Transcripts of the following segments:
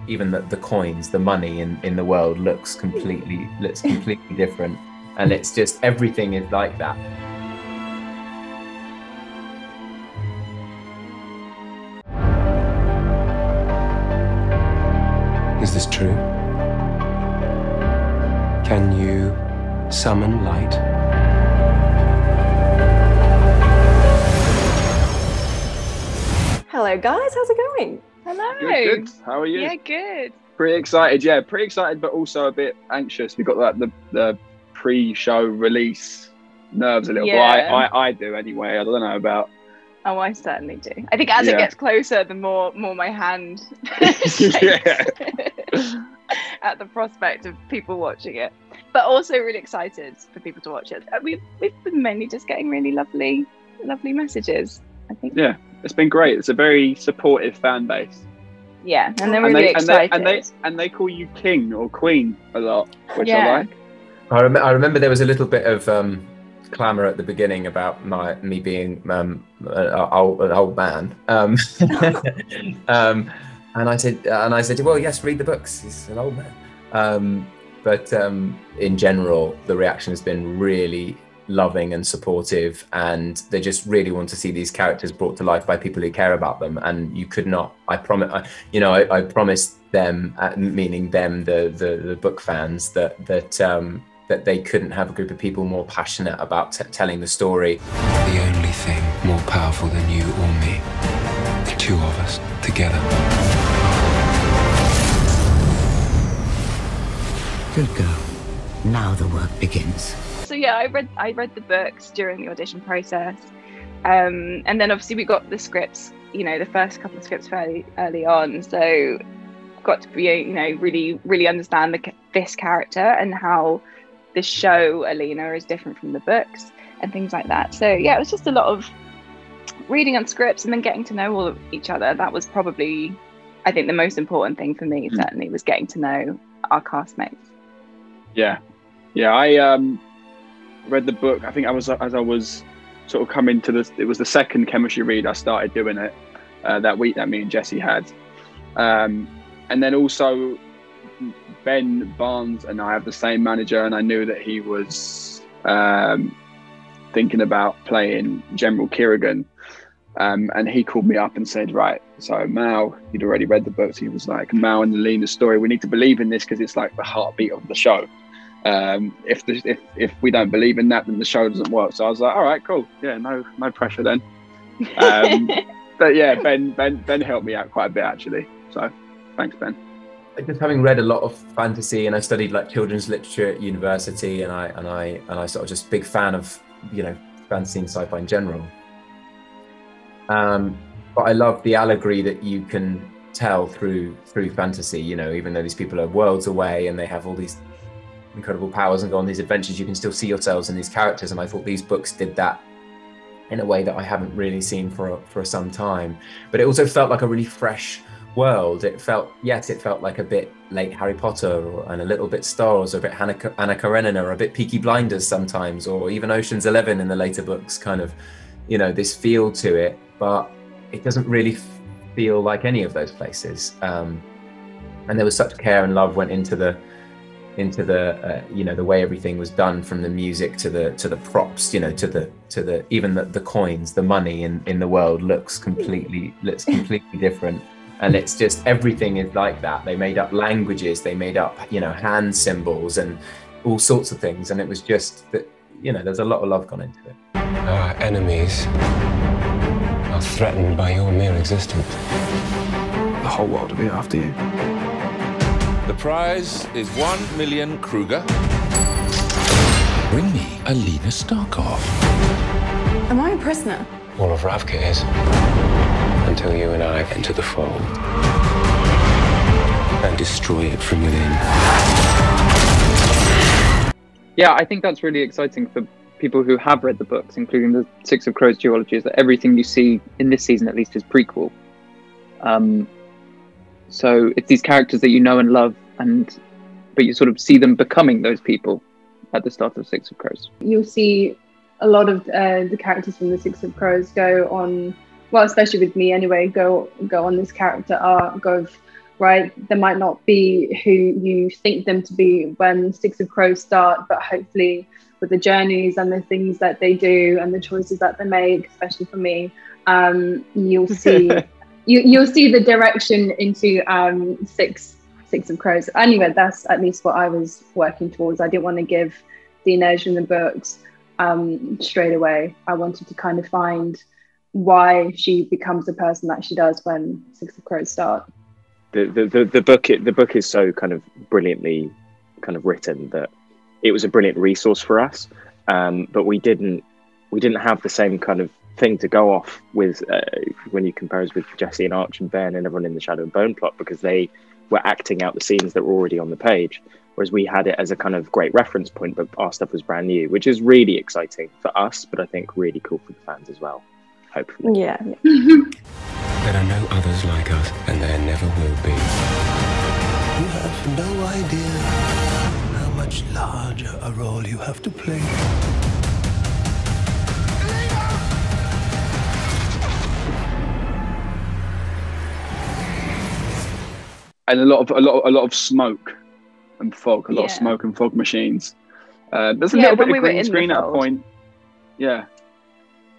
even the coins, the money in the world looks completely different, and it's just everything is like that. Is this true? Can you summon light? Hello guys, how's it going? Hello. Good. How are you? Yeah, good. Pretty excited. Yeah, pretty excited, but also a bit anxious. We've got like the pre-show release nerves a little bit. I do anyway. I don't know about. Oh, I certainly do. I think as it gets closer, the more my hand Yeah. at the prospect of people watching it, but also really excited for people to watch it. We've been mainly just getting really lovely messages, I think. Yeah, it's been great. It's a very supportive fan base. Yeah, and they're really excited. And they call you king or queen a lot, which Yeah. I like. I remember there was a little bit of clamour at the beginning about me being an old man, and I said, well, yes, read the books. He's an old man. But in general, the reaction has been really loving and supportive, and they just really want to see these characters brought to life by people who care about them. And you could not. I promised them, meaning them, the book fans, that they couldn't have a group of people more passionate about telling the story. The only thing more powerful than you or me, the two of us together. Good girl. Now the work begins. So yeah, I read the books during the audition process, and then obviously we got the scripts. The first couple of scripts fairly early on, so got to really understand this character and how the show Alina is different from the books and things like that. So yeah, it was just a lot of reading on scripts and then getting to know all of each other. That was probably, I think, the most important thing for me. Certainly was getting to know our castmates. Yeah. I read the book. I think as I was sort of coming to this, it was the second chemistry read I started doing it that week that me and Jessie had, and then also Ben Barnes and I have the same manager, and I knew that he was thinking about playing General Kirigan, and he called me up and said, right, so Mal, he'd already read the books. He was like, Mal and Alina's story, we need to believe in this because it's like the heartbeat of the show. If we don't believe in that, then the show doesn't work. So I was like, all right, cool. Yeah, no pressure then. But yeah, Ben helped me out quite a bit actually. So thanks, Ben. Just having read a lot of fantasy, and I studied like children's literature at university, and I sort of just big fan of fantasy and sci-fi in general. But I love the allegory that you can tell through fantasy. Even though these people are worlds away and they have all these incredible powers and go on these adventures, you can still see yourselves in these characters. And I thought these books did that in a way that I haven't really seen for some time. But it also felt like a really fresh world. It felt like a bit late Harry Potter and a little bit Star Wars, or a bit Anna Karenina, or a bit Peaky Blinders sometimes, or even Ocean's 11 in the later books, kind of, this feel to it, but it doesn't really feel like any of those places. And there was such care and love went into the the way everything was done, from the music to the props, to the even the coins, the money in the world looks completely different. And it's just everything is like that. They made up languages, they made up, hand symbols and all sorts of things. And it was just that, there's a lot of love gone into it. Our enemies are threatened by your mere existence. The whole world will be after you. The prize is 1 million Kruger. Bring me Alina Starkov. Am I a prisoner? All of Ravka is. Until you and I enter the fold and destroy it from within. Yeah, I think that's really exciting for people who have read the books, including the Six of Crows duology, is that everything you see in this season, at least, is prequel. So it's these characters that you know and love, but you sort of see them becoming those people at the start of Six of Crows. You'll see a lot of the characters from the Six of Crows go on, well, especially with me anyway, go on this character arc of right? They might not be who you think them to be when Six of Crows start, but hopefully with the journeys and the things that they do and the choices that they make, especially for me, you'll see you'll see the direction into Six of Crows. Anyway, that's at least what I was working towards. I didn't want to give the inertia in the books straight away. I wanted to kind of find why she becomes the person that she does when Six of Crows start. The book is so kind of brilliantly kind of written that it was a brilliant resource for us, but we didn't have the same kind of thing to go off with when you compare us with Jesse and Arch and Ben and everyone in the Shadow and Bone plot, because they were acting out the scenes that were already on the page, whereas we had it as a kind of great reference point, but our stuff was brand new, which is really exciting for us, but I think really cool for the fans as well, hopefully. Yeah. There are no others like us, and there never will be. You have no idea how much larger a role you have to play. And a lot of smoke and fog, a lot of smoke and fog machines. There's a little bit of green screen at a point. Yeah.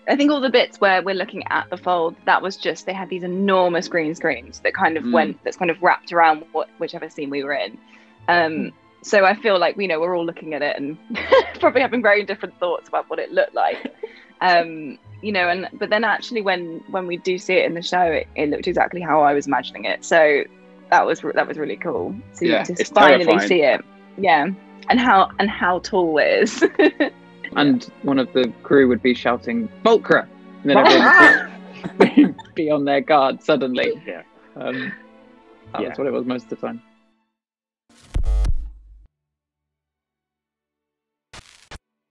I think all the bits where we're looking at the fold, that was just, they had these enormous green screens that kind of that's kind of wrapped around whichever scene we were in. So I feel like, we're all looking at it and probably having very different thoughts about what it looked like. But then actually when we do see it in the show, it looked exactly how I was imagining it. So that was really cool. So you just finally terrifying. See it. Yeah. And how tall it is. And one of the crew would be shouting "Fulcra!" and then everyone would be on their guard suddenly. Yeah. That was what it was most of the time.